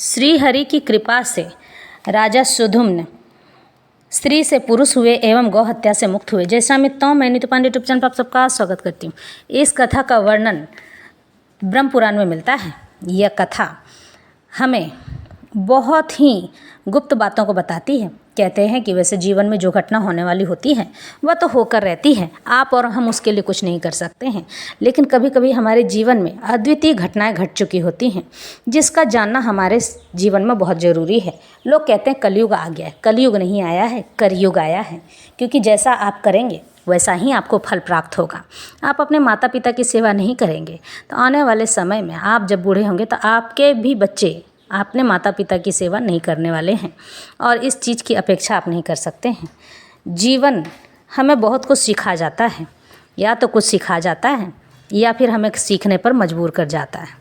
श्रीहरि की कृपा से राजा सुधुम्न स्त्री से पुरुष हुए एवं गौ हत्या से मुक्त हुए। जैसा मित्रों, मैं नीतू पांडे यूट्यूब चैनल पर आप सबका स्वागत करती हूँ। इस कथा का वर्णन ब्रह्म पुराण में मिलता है। यह कथा हमें बहुत ही गुप्त बातों को बताती है। कहते हैं कि वैसे जीवन में जो घटना होने वाली होती है वह तो होकर रहती है, आप और हम उसके लिए कुछ नहीं कर सकते हैं। लेकिन कभी कभी हमारे जीवन में अद्वितीय घटनाएं घट चुकी होती हैं जिसका जानना हमारे जीवन में बहुत ज़रूरी है। लोग कहते हैं कलयुग आ गया है। कलयुग नहीं आया है, करयुग आया है। क्योंकि जैसा आप करेंगे वैसा ही आपको फल प्राप्त होगा। आप अपने माता पिता की सेवा नहीं करेंगे तो आने वाले समय में आप जब बूढ़े होंगे तो आपके भी बच्चे अपने माता पिता की सेवा नहीं करने वाले हैं, और इस चीज़ की अपेक्षा आप नहीं कर सकते हैं। जीवन हमें बहुत कुछ सिखा जाता है, या तो कुछ सिखा जाता है या फिर हमें सीखने पर मजबूर कर जाता है।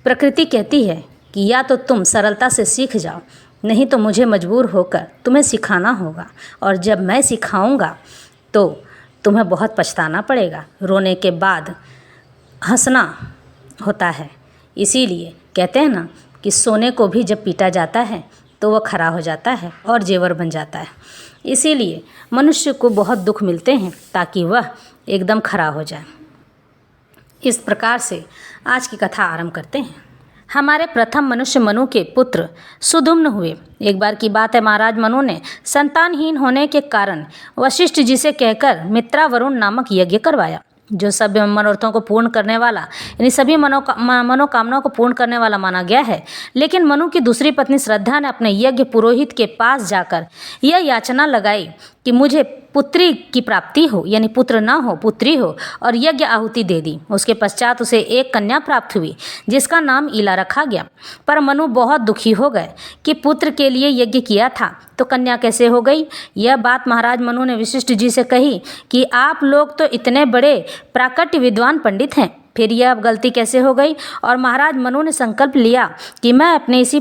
प्रकृति कहती है कि या तो तुम सरलता से सीख जाओ, नहीं तो मुझे मजबूर होकर तुम्हें सिखाना होगा, और जब मैं सिखाऊंगा तो तुम्हें बहुत पछताना पड़ेगा। रोने के बाद हंसना होता है। इसीलिए कहते हैं ना कि सोने को भी जब पीटा जाता है तो वह खरा हो जाता है और जेवर बन जाता है। इसीलिए मनुष्य को बहुत दुख मिलते हैं ताकि वह एकदम खरा हो जाए। इस प्रकार से आज की कथा आरंभ करते हैं। हमारे प्रथम मनुष्य मनु के पुत्र सुधुम्न हुए। एक बार की बात है, महाराज मनु ने संतानहीन होने के कारण वशिष्ठ जी से कहकर मित्रावरुण नामक यज्ञ करवाया, जो सभी मनोरथों को पूर्ण करने वाला, यानी सभी मनोकामनाओं को पूर्ण करने वाला माना गया है। लेकिन मनु की दूसरी पत्नी श्रद्धा ने अपने यज्ञ पुरोहित के पास जाकर यह याचना लगाई कि मुझे पुत्री की प्राप्ति हो, यानी पुत्र ना हो पुत्री हो, और यज्ञ आहुति दे दी। उसके पश्चात उसे एक कन्या प्राप्त हुई जिसका नाम ईला रखा गया। पर मनु बहुत दुखी हो गए कि पुत्र के लिए यज्ञ किया था तो कन्या कैसे हो गई। यह बात महाराज मनु ने वशिष्ठ जी से कही कि आप लोग तो इतने बड़े प्राकट्य विद्वान पंडित हैं, फिर यह गलती कैसे हो गई। और महाराज मनु ने संकल्प लिया कि मैं अपने इसी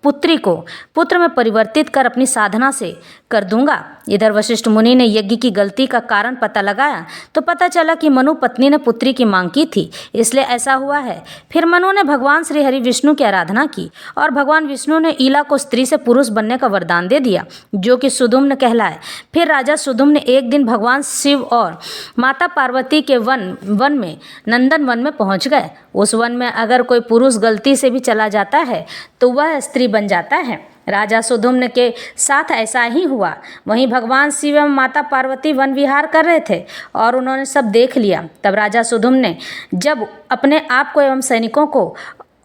पुत्री को पुत्र में परिवर्तित कर अपनी साधना से कर दूंगा। इधर वशिष्ठ मुनि ने यज्ञ की गलती का कारण पता लगाया तो पता चला कि मनु पत्नी ने पुत्री की मांग की थी, इसलिए ऐसा हुआ है। फिर मनु ने भगवान श्री हरि विष्णु की आराधना की और भगवान विष्णु ने ईला को स्त्री से पुरुष बनने का वरदान दे दिया, जो कि सुधुम्न कहलाए। फिर राजा सुधुम्न एक दिन भगवान शिव और माता पार्वती के वन में नंदन वन में पहुंच गए। उस वन में अगर कोई पुरुष गलती से भी चला जाता है तो वह स्त्री बन जाता है। राजा सुधुम्न के साथ ऐसा ही हुआ। वहीं भगवान शिव एवं माता पार्वती वन विहार कर रहे थे और उन्होंने सब देख लिया। तब राजा सुधुम्न ने जब अपने आप को एवं सैनिकों को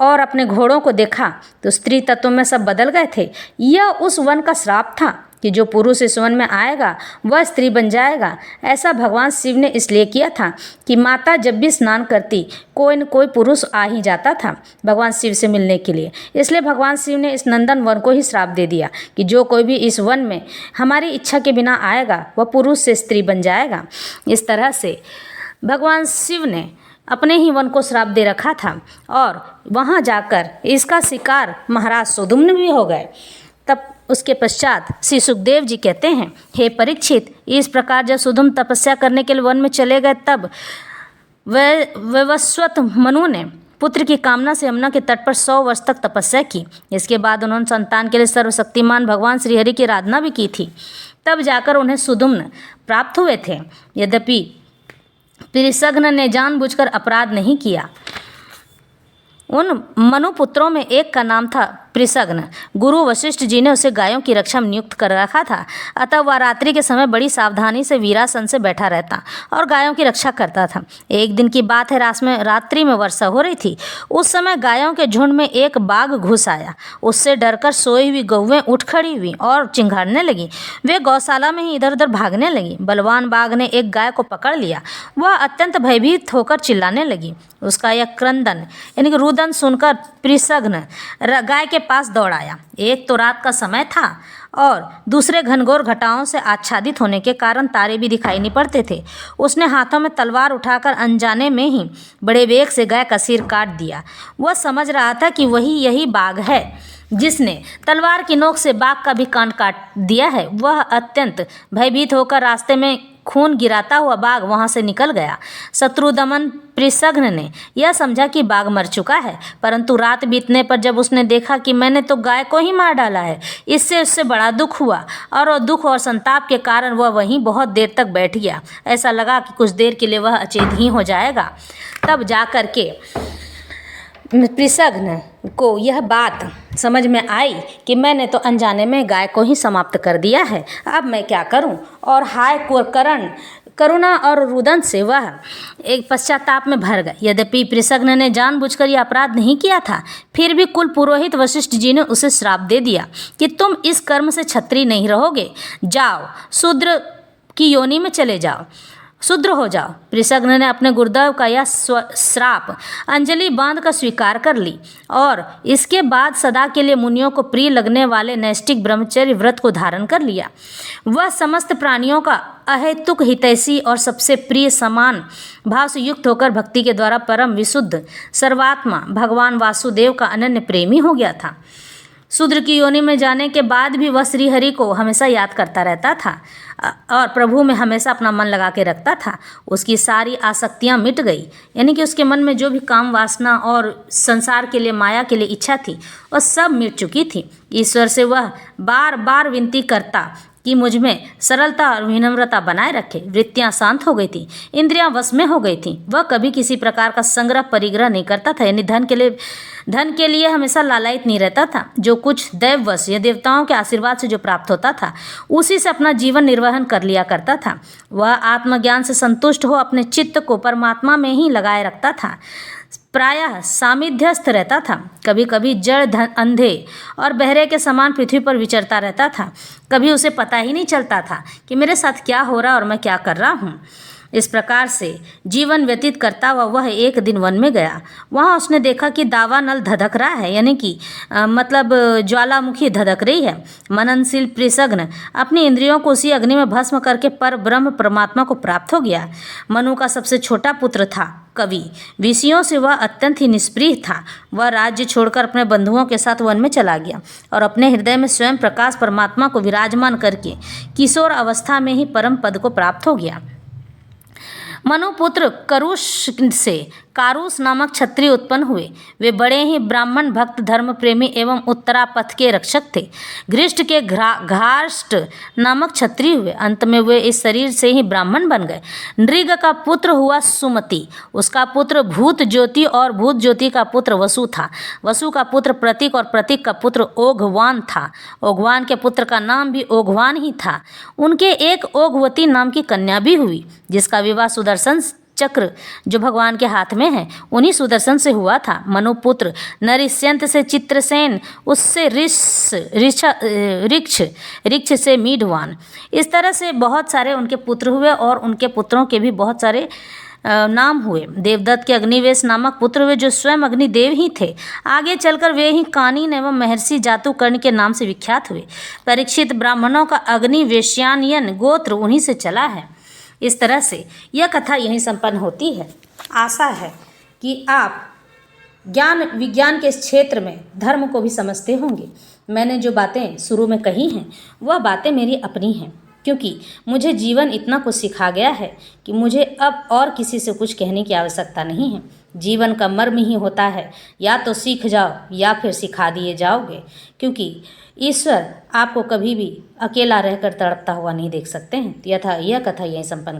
और अपने घोड़ों को देखा तो स्त्री तत्व में सब बदल गए थे। यह उस वन का श्राप था कि जो पुरुष इस वन में आएगा वह स्त्री बन जाएगा। ऐसा भगवान शिव ने इसलिए किया था कि माता जब भी स्नान करती कोई न कोई पुरुष आ ही जाता था भगवान शिव से मिलने के लिए। इसलिए भगवान शिव ने इस नंदन वन को ही श्राप दे दिया कि जो कोई भी इस वन में हमारी इच्छा के बिना आएगा वह पुरुष से स्त्री बन जाएगा। इस तरह से भगवान शिव ने अपने ही वन को श्राप दे रखा था और वहाँ जाकर इसका शिकार महाराज सुधुम्न भी हो गए। तब उसके पश्चात श्री सुखदेव जी कहते हैं, हे परीक्षित, इस प्रकार जब सुधुम्न तपस्या करने के लिए वन में चले गए तब वैवस्वत मनु ने पुत्र की कामना से यमुना के तट पर 100 वर्ष तक तपस्या की। इसके बाद उन्होंने संतान के लिए सर्वशक्तिमान भगवान श्रीहरि की आराधना भी की थी। तब जाकर उन्हें सुधुम्न प्राप्त हुए थे। यद्यपि त्रिशग्न ने जानबूझकर अपराध नहीं किया। उन मनुपुत्रों में एक का नाम था त्रिशग्न। गुरु वशिष्ठ जी ने उसे गायों की रक्षा में नियुक्त कर रखा था, अतः वह रात्रि के समय बड़ी सावधानी से वीरासन से बैठा रहता और गायों की रक्षा करता था। एक दिन की बात है, रात्रि में वर्षा हो रही थी। उस समय गायों के झुंड में एक बाघ घुस आया। उससे डरकर सोई हुई गौएं उठ खड़ी हुई और चिंघाड़ने लगी। वे गौशाला में ही इधर उधर भागने लगी। बलवान बाघ ने एक गाय को पकड़ लिया। वह अत्यंत भयभीत होकर चिल्लाने लगी। उसका यह क्रंदन यानी कि रुदन सुनकर त्रिशग्न गाय के पास दौड़ आया। एक तो रात का समय था और दूसरे घनघोर घटाओं से आच्छादित होने के कारण तारे भी दिखाई नहीं पड़ते थे। उसने हाथों में तलवार उठाकर अनजाने में ही बड़े वेग से गाय का सिर काट दिया। वह समझ रहा था कि यही बाघ है जिसने तलवार की नोक से बाघ का भी कान काट दिया है। वह अत्यंत भयभीत होकर रास्ते में खून गिराता हुआ बाघ वहाँ से निकल गया। शत्रुदमन पृषघ्न ने यह समझा कि बाघ मर चुका है, परंतु रात बीतने पर जब उसने देखा कि मैंने तो गाय को ही मार डाला है, इससे उससे बड़ा दुख हुआ और वह दुख और संताप के कारण वह वहीं बहुत देर तक बैठ गया। ऐसा लगा कि कुछ देर के लिए वह अचेत ही हो जाएगा। तब जा कर के पृषघ्न को यह बात समझ में आई कि मैंने तो अनजाने में गाय को ही समाप्त कर दिया है, अब मैं क्या करूं। और हाय करुणा और रुदन से वह एक पश्चाताप में भर गए। यद्यपि पृषघ्न ने जानबूझकर यह अपराध नहीं किया था, फिर भी कुल पुरोहित वशिष्ठ जी ने उसे श्राप दे दिया कि तुम इस कर्म से क्षत्रिय नहीं रहोगे, जाओ शूद्र की योनि में चले जाओ, शूद्र हो जाओ। पृषघ्न ने अपने गुरुदेव का यह श्राप अंजलि बांध कर स्वीकार कर ली और इसके बाद सदा के लिए मुनियों को प्रिय लगने वाले नैष्ठिक ब्रह्मचर्य व्रत को धारण कर लिया। वह समस्त प्राणियों का अहेतुक हितैषी और सबसे प्रिय समान भाव से युक्त होकर भक्ति के द्वारा परम विशुद्ध सर्वात्मा भगवान वासुदेव का अनन्य प्रेमी हो गया था। शूद्र की योनि में जाने के बाद भी वह श्रीहरि को हमेशा याद करता रहता था और प्रभु में हमेशा अपना मन लगा के रखता था। उसकी सारी आसक्तियाँ मिट गई, यानी कि उसके मन में जो भी काम वासना और संसार के लिए माया के लिए इच्छा थी वह सब मिट चुकी थी। ईश्वर से वह बार बार विनती करता कि मुझ में सरलता और विनम्रता बनाए रखे। वृत्तियाँ शांत हो गई थी, इंद्रियां वश में हो गई थी। वह कभी किसी प्रकार का संग्रह परिग्रह नहीं करता था, यानी धन के लिए हमेशा लालायित नहीं रहता था। जो कुछ दैववश या देवताओं के आशीर्वाद से जो प्राप्त होता था उसी से अपना जीवन निर्वहन कर लिया करता था। वह आत्मज्ञान से संतुष्ट हो अपने चित्त को परमात्मा में ही लगाए रखता था, प्रायः सामिध्यस्थ रहता था। कभी कभी जड़ अंधे और बहरे के समान पृथ्वी पर विचरता रहता था। कभी उसे पता ही नहीं चलता था कि मेरे साथ क्या हो रहा और मैं क्या कर रहा हूँ। इस प्रकार से जीवन व्यतीत करता हुआ वह एक दिन वन में गया। वहाँ उसने देखा कि दावानल धधक रहा है, यानी कि मतलब ज्वालामुखी धधक रही है। मननशील पृषघ्न अपनी इंद्रियों को उसी अग्नि में भस्म करके पर ब्रह्म परमात्मा को प्राप्त हो गया। मनु का सबसे छोटा पुत्र था कवि। विषयों से वह अत्यंत ही निष्प्रिय था। वह राज्य छोड़कर अपने बंधुओं के साथ वन में चला गया और अपने हृदय में स्वयं प्रकाश परमात्मा को विराजमान करके किशोर अवस्था में ही परम पद को प्राप्त हो गया। मनुपुत्र करुष से कारूस नामक क्षत्रिय उत्पन्न हुए। वे बड़े ही ब्राह्मण भक्त धर्म प्रेमी एवं उत्तरापथ के रक्षक थे। घृष्ट के घाष्ट नामक क्षत्रिय हुए। अंत में वे इस शरीर से ही ब्राह्मण बन गए। नृग का पुत्र हुआ सुमति, उसका पुत्र भूत ज्योति और भूत ज्योति का पुत्र वसु था। वसु का पुत्र प्रतीक और प्रतीक का पुत्र ओघवान था। ओघवान के पुत्र का नाम भी ओघवान ही था। उनके एक ओघवती नाम की कन्या भी हुई, जिसका विवाह सुदर्शन चक्र जो भगवान के हाथ में है उन्हीं सुदर्शन से हुआ था। मनुपुत्र नरिष्यंत से चित्रसेन, उससे ऋक्ष से मीढवान। इस तरह से बहुत सारे उनके पुत्र हुए और उनके पुत्रों के भी बहुत सारे नाम हुए। देवदत्त के अग्निवेश नामक पुत्र हुए जो स्वयं अग्निदेव ही थे। आगे चलकर वे ही कानीन एवं महर्षि जातुकर्ण के नाम से विख्यात हुए। परीक्षित ब्राह्मणों का अग्निवेश्यायन गोत्र उन्हीं से चला है। इस तरह से यह कथा यहीं संपन्न होती है। आशा है कि आप ज्ञान विज्ञान के इस क्षेत्र में धर्म को भी समझते होंगे। मैंने जो बातें शुरू में कही हैं वह बातें मेरी अपनी हैं, क्योंकि मुझे जीवन इतना कुछ सिखा गया है कि मुझे अब और किसी से कुछ कहने की आवश्यकता नहीं है। जीवन का मर्म ही होता है, या तो सीख जाओ या फिर सिखा दिए जाओगे, क्योंकि ईश्वर आपको कभी भी अकेला रहकर तड़पता हुआ नहीं देख सकते हैं। यह कथा यहीं संपन्न